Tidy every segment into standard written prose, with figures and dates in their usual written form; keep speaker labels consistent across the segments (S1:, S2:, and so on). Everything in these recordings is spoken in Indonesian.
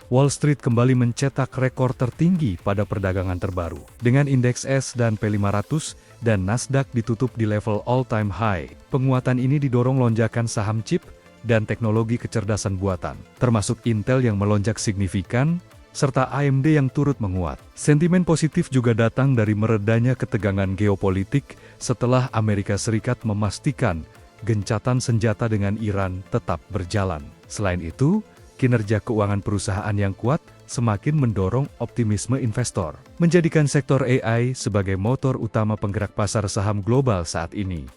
S1: Wall Street kembali mencetak rekor tertinggi pada perdagangan terbaru, dengan indeks S&P 500 dan Nasdaq ditutup di level all-time high. Penguatan ini didorong lonjakan saham chip dan teknologi kecerdasan buatan, termasuk Intel yang melonjak signifikan, serta AMD yang turut menguat. Sentimen positif juga datang dari meredanya ketegangan geopolitik setelah Amerika Serikat memastikan gencatan senjata dengan Iran tetap berjalan. Selain itu, kinerja keuangan perusahaan yang kuat semakin mendorong optimisme investor, menjadikan sektor AI sebagai motor utama penggerak pasar saham global saat ini.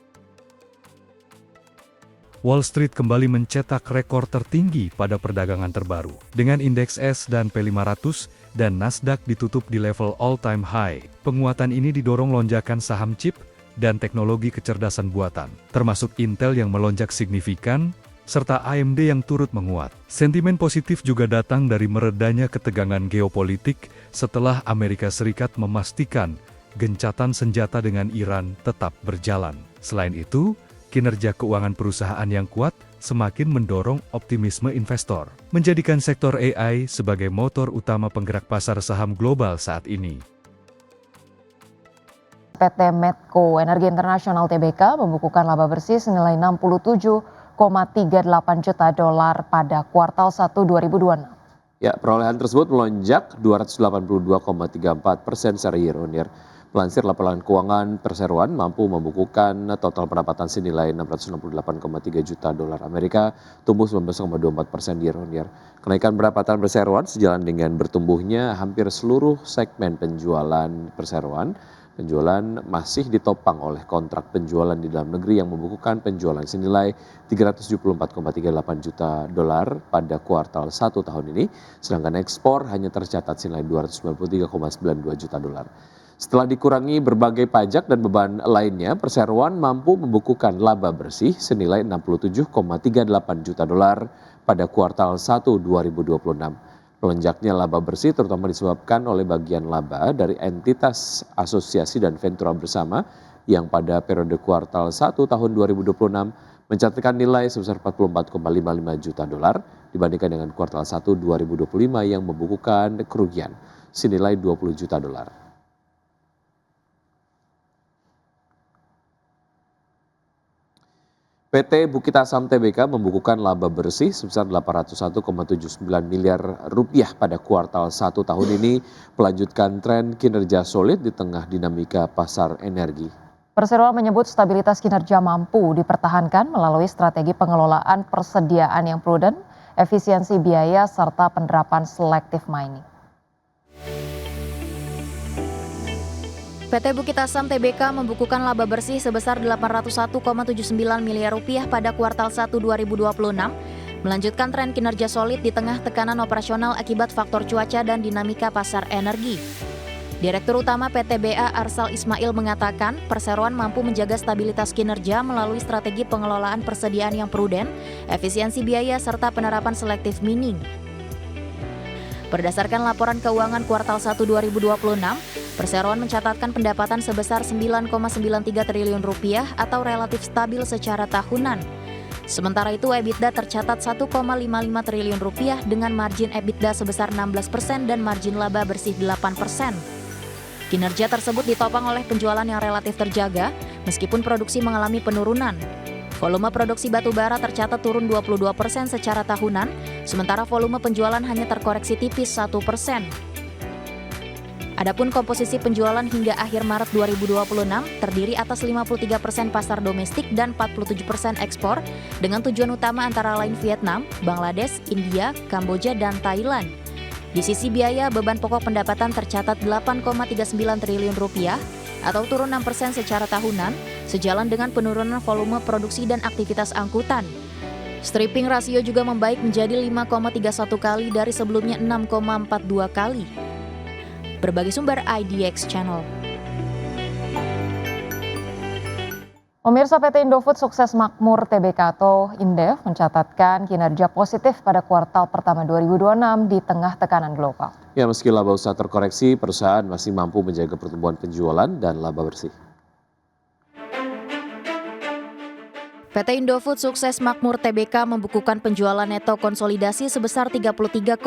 S1: Wall Street kembali mencetak rekor tertinggi pada perdagangan terbaru, dengan indeks S&P 500 dan Nasdaq ditutup di level all-time high. Penguatan ini didorong lonjakan saham chip dan teknologi kecerdasan buatan, termasuk Intel yang melonjak signifikan, serta AMD yang turut menguat. Sentimen positif juga datang dari meredanya ketegangan geopolitik setelah Amerika Serikat memastikan gencatan senjata dengan Iran tetap berjalan. Selain itu, kinerja keuangan perusahaan yang kuat semakin mendorong optimisme investor, menjadikan sektor AI sebagai motor utama penggerak pasar saham global saat ini.
S2: PT Medco Energi Internasional Tbk membukukan laba bersih senilai 67,38 juta dolar pada kuartal 1 2026.
S3: Ya, perolehan tersebut melonjak 282,34% secara year-on-year. Melansir laporan keuangan perseroan mampu membukukan total pendapatan senilai 668,3 juta dolar Amerika, tumbuh 19,24% year-on-year. Kenaikan pendapatan perseroan sejalan dengan bertumbuhnya hampir seluruh segmen penjualan perseroan. Penjualan masih ditopang oleh kontrak penjualan di dalam negeri yang membukukan penjualan senilai 374,38 juta dolar pada kuartal 1 tahun ini, sedangkan ekspor hanya tercatat senilai 293,92 juta dolar. Setelah dikurangi berbagai pajak dan beban lainnya, perseroan mampu membukukan laba bersih senilai 67,38 juta dolar pada kuartal 1 2026. Melonjaknya laba bersih terutama disebabkan oleh bagian laba dari entitas asosiasi dan ventura bersama yang pada periode kuartal 1 tahun 2026 mencatatkan nilai sebesar 44,55 juta dolar dibandingkan dengan kuartal 1 2025 yang membukukan kerugian senilai 20 juta dolar. PT Bukit Asam Tbk membukukan laba bersih sebesar 801,79 miliar rupiah pada kuartal 1 tahun ini, melanjutkan tren kinerja solid di tengah dinamika pasar energi.
S2: Perseroan menyebut stabilitas kinerja mampu dipertahankan melalui strategi pengelolaan persediaan yang prudent, efisiensi biaya, serta penerapan selective mining.
S4: PT Bukit Asam Tbk membukukan laba bersih sebesar 801,79 miliar rupiah pada kuartal 1 2026, melanjutkan tren kinerja solid di tengah tekanan operasional akibat faktor cuaca dan dinamika pasar energi. Direktur Utama PT BA Arsal Ismail mengatakan, perseroan mampu menjaga stabilitas kinerja melalui strategi pengelolaan persediaan yang prudent, efisiensi biaya, serta penerapan selective mining. Berdasarkan laporan keuangan kuartal 1 2026, perseroan mencatatkan pendapatan sebesar 9,93 triliun rupiah atau relatif stabil secara tahunan. Sementara itu EBITDA tercatat 1,55 triliun rupiah dengan margin EBITDA sebesar 16% dan margin laba bersih 8%. Kinerja tersebut ditopang oleh penjualan yang relatif terjaga meskipun produksi mengalami penurunan. Volume produksi batu bara tercatat turun 22% secara tahunan, sementara volume penjualan hanya terkoreksi tipis 1%. Adapun komposisi penjualan hingga akhir Maret 2026 terdiri atas 53% pasar domestik dan 47% ekspor dengan tujuan utama antara lain Vietnam, Bangladesh, India, Kamboja, dan Thailand. Di sisi biaya, beban pokok pendapatan tercatat 8,39 triliun rupiah atau turun 6% secara tahunan, sejalan dengan penurunan volume produksi dan aktivitas angkutan. Stripping rasio juga membaik menjadi 5,31 kali dari sebelumnya 6,42 kali. Berbagai sumber IDX Channel.
S2: Pemirsa, PT Indofood Sukses Makmur Tbk atau Indef mencatatkan kinerja positif pada kuartal pertama 2026 di tengah tekanan global.
S3: Ya, meski laba usaha terkoreksi, perusahaan masih mampu menjaga pertumbuhan penjualan dan laba bersih.
S4: PT Indofood sukses makmur TBK membukukan penjualan neto konsolidasi sebesar 33,89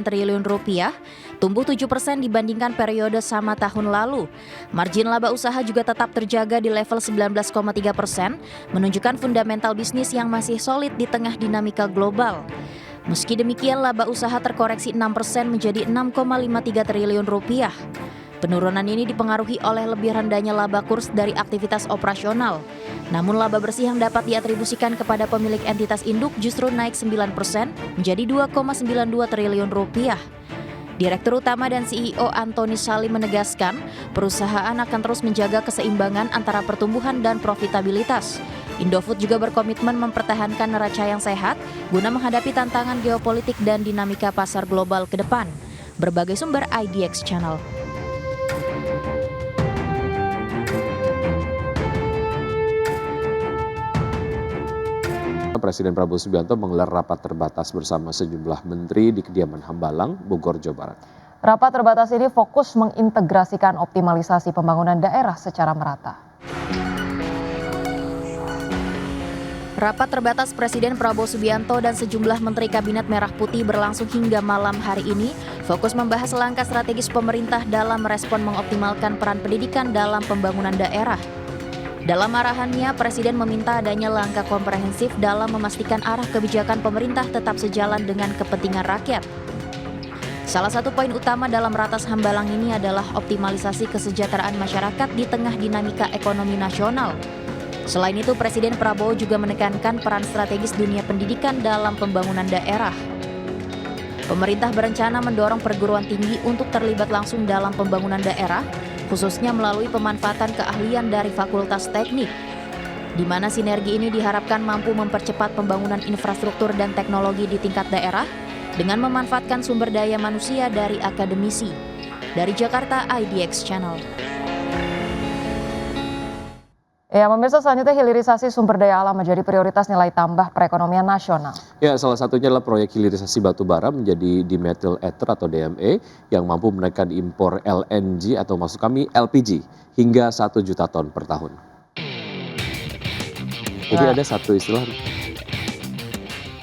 S4: triliun rupiah, tumbuh 7% dibandingkan periode sama tahun lalu. Margin laba usaha juga tetap terjaga di level 19,3%, menunjukkan fundamental bisnis yang masih solid di tengah dinamika global. Meski demikian, laba usaha terkoreksi 6% menjadi 6,53 triliun rupiah. Penurunan ini dipengaruhi oleh lebih rendahnya laba kurs dari aktivitas operasional. Namun laba bersih yang dapat diatribusikan kepada pemilik entitas induk justru naik 9% menjadi 2,92 triliun rupiah. Direktur Utama dan CEO Antoni Salim menegaskan, perusahaan akan terus menjaga keseimbangan antara pertumbuhan dan profitabilitas. Indofood juga berkomitmen mempertahankan neraca yang sehat guna menghadapi tantangan geopolitik dan dinamika pasar global ke depan. Berbagai sumber IDX Channel.
S3: Presiden Prabowo Subianto menggelar rapat terbatas bersama sejumlah menteri di kediaman Hambalang, Bogor, Jawa Barat.
S2: Rapat terbatas ini fokus mengintegrasikan optimalisasi pembangunan daerah secara merata.
S4: Rapat terbatas Presiden Prabowo Subianto dan sejumlah Menteri Kabinet Merah Putih berlangsung hingga malam hari ini, fokus membahas langkah strategis pemerintah dalam merespon mengoptimalkan peran pendidikan dalam pembangunan daerah. Dalam arahannya, Presiden meminta adanya langkah komprehensif dalam memastikan arah kebijakan pemerintah tetap sejalan dengan kepentingan rakyat. Salah satu poin utama dalam Ratas Hambalang ini adalah optimalisasi kesejahteraan masyarakat di tengah dinamika ekonomi nasional. Selain itu, Presiden Prabowo juga menekankan peran strategis dunia pendidikan dalam pembangunan daerah. Pemerintah berencana mendorong perguruan tinggi untuk terlibat langsung dalam pembangunan daerah, khususnya melalui pemanfaatan keahlian dari fakultas teknik, di mana sinergi ini diharapkan mampu mempercepat pembangunan infrastruktur dan teknologi di tingkat daerah dengan memanfaatkan sumber daya manusia dari akademisi. Dari Jakarta, IDX Channel.
S2: Ya, pemirsa, selanjutnya hilirisasi sumber daya alam menjadi prioritas nilai tambah perekonomian nasional.
S3: Ya, salah satunya adalah proyek hilirisasi batu bara menjadi dimethyl ether atau DME yang mampu menekan impor LNG atau maksud kami LPG hingga 1 juta ton per tahun. Jadi ada satu istilah.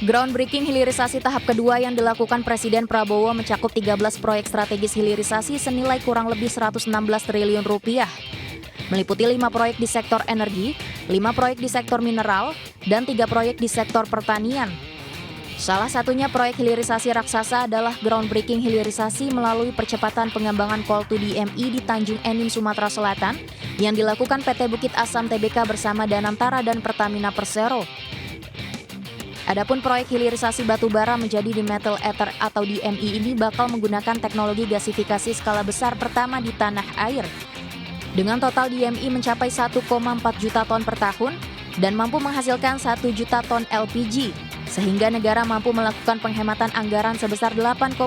S4: Groundbreaking hilirisasi tahap kedua yang dilakukan Presiden Prabowo mencakup 13 proyek strategis hilirisasi senilai kurang lebih 116 triliun rupiah. Meliputi 5 proyek di sektor energi, 5 proyek di sektor mineral, dan 3 proyek di sektor pertanian. Salah satunya proyek hilirisasi raksasa adalah groundbreaking hilirisasi melalui percepatan pengembangan Coal to DME di Tanjung Enim, Sumatera Selatan yang dilakukan PT Bukit Asam Tbk bersama Danantara dan Pertamina Persero. Adapun proyek hilirisasi batu bara menjadi dimethyl ether atau DME ini bakal menggunakan teknologi gasifikasi skala besar pertama di tanah air. Dengan total DME mencapai 1,4 juta ton per tahun dan mampu menghasilkan 1 juta ton LPG, sehingga negara mampu melakukan penghematan anggaran sebesar 8,8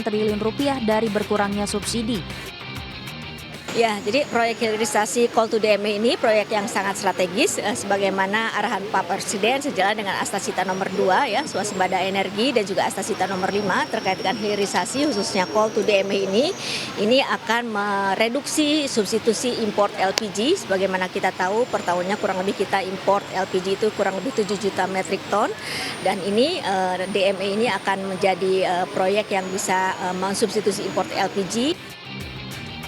S4: triliun rupiah dari berkurangnya subsidi.
S5: Ya, jadi proyek hilirisasi Coal to DME ini proyek yang sangat strategis sebagaimana arahan Pak Presiden sejalan dengan Astasita nomor 2 ya, swasembada energi dan juga Astasita nomor 5 terkait dengan hilirisasi khususnya Coal to DME ini akan mereduksi substitusi import LPG sebagaimana kita tahu per tahunnya kurang lebih kita import LPG itu kurang lebih 7 juta metrik ton dan ini DME ini akan menjadi proyek yang bisa mensubstitusi import LPG.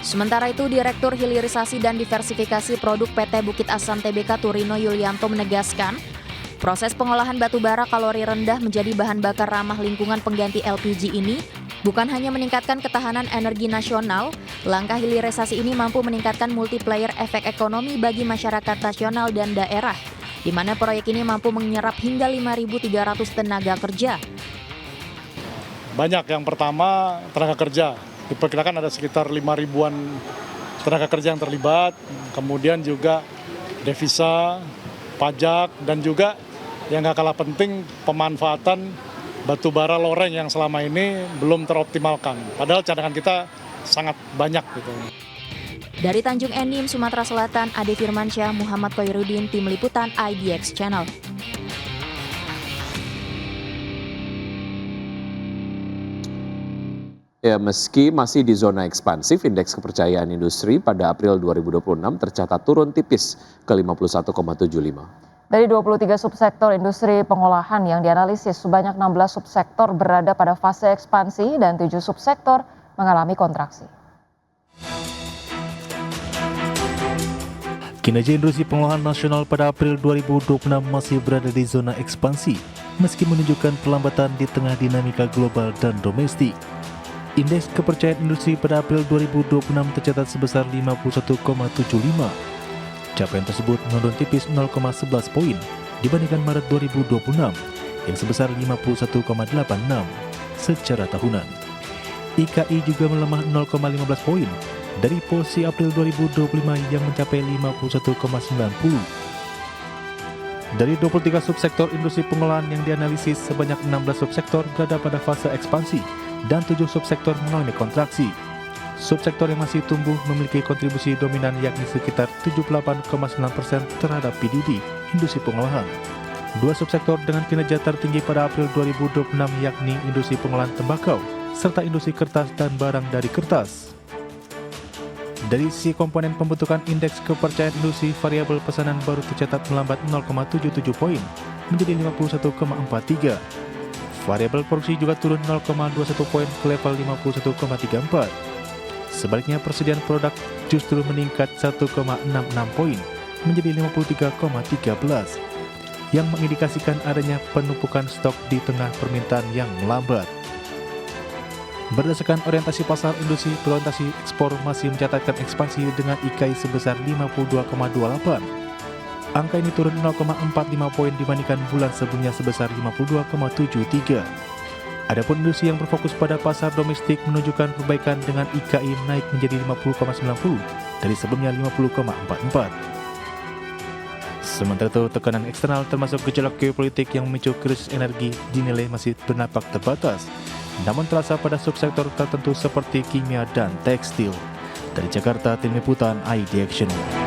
S4: Sementara itu, Direktur Hilirisasi dan Diversifikasi Produk PT Bukit Asam Tbk Turino Yulianto menegaskan, proses pengolahan batu bara kalori rendah menjadi bahan bakar ramah lingkungan pengganti LPG ini bukan hanya meningkatkan ketahanan energi nasional, langkah hilirisasi ini mampu meningkatkan multiplier efek ekonomi bagi masyarakat nasional dan daerah, di mana proyek ini mampu menyerap hingga 5.300 tenaga kerja.
S6: Banyak, yang pertama tenaga kerja. Diperkirakan ada sekitar 5.000-an tenaga kerja yang terlibat, kemudian juga devisa, pajak, dan juga yang gak kalah penting pemanfaatan batu bara loreng yang selama ini belum teroptimalkan. Padahal cadangan kita sangat banyak gitu.
S4: Dari Tanjung Enim, Sumatera Selatan, Ade Firmansyah, Muhammad Koirudin, Tim Liputan IDX Channel.
S3: Ya, meski masih di zona ekspansif, indeks kepercayaan industri pada April 2026 tercatat turun tipis ke 51,75.
S2: Dari 23 subsektor industri pengolahan yang dianalisis, sebanyak 16 subsektor berada pada fase ekspansi dan 7 subsektor mengalami kontraksi.
S7: Kinerja industri pengolahan nasional pada April 2026 masih berada di zona ekspansi, meski menunjukkan pelambatan di tengah dinamika global dan domestik. Indeks kepercayaan industri pada April 2026 tercatat sebesar 51,75. Capaian tersebut menurun tipis 0,11 poin dibandingkan Maret 2026 yang sebesar 51,86 secara tahunan. IKI juga melemah 0,15 poin dari posisi April 2025 yang mencapai 51,90. Dari 23 subsektor industri pengolahan yang dianalisis, sebanyak 16 subsektor berada pada fase ekspansi dan 7 subsektor mengalami kontraksi. Subsektor yang masih tumbuh memiliki kontribusi dominan yakni sekitar 78,9% terhadap PDB industri pengolahan. Dua subsektor dengan kinerja tertinggi pada April 2026 yakni industri pengolahan tembakau serta industri kertas dan barang dari kertas. Dari sisi komponen pembentukan indeks kepercayaan industri, variabel pesanan baru tercatat melambat 0,77 poin menjadi 51,43. Variabel produksi juga turun 0,21 poin ke level 51,34. Sebaliknya, persediaan produk justru meningkat 1,66 poin menjadi 53,13 yang mengindikasikan adanya penumpukan stok di tengah permintaan yang melambat. Berdasarkan orientasi pasar industri, orientasi ekspor masih mencatatkan ekspansi dengan IKI sebesar 52,28. Angka ini turun 0,45 poin dibandingkan bulan sebelumnya sebesar 52,73. Adapun industri yang berfokus pada pasar domestik menunjukkan perbaikan dengan IKI naik menjadi 50,90 dari sebelumnya 50,44. Sementara itu, tekanan eksternal termasuk gejolak geopolitik yang memicu krisis energi dinilai masih bernampak terbatas, namun terasa pada subsektor tertentu seperti kimia dan tekstil. Dari Jakarta, tim liputan ID Action.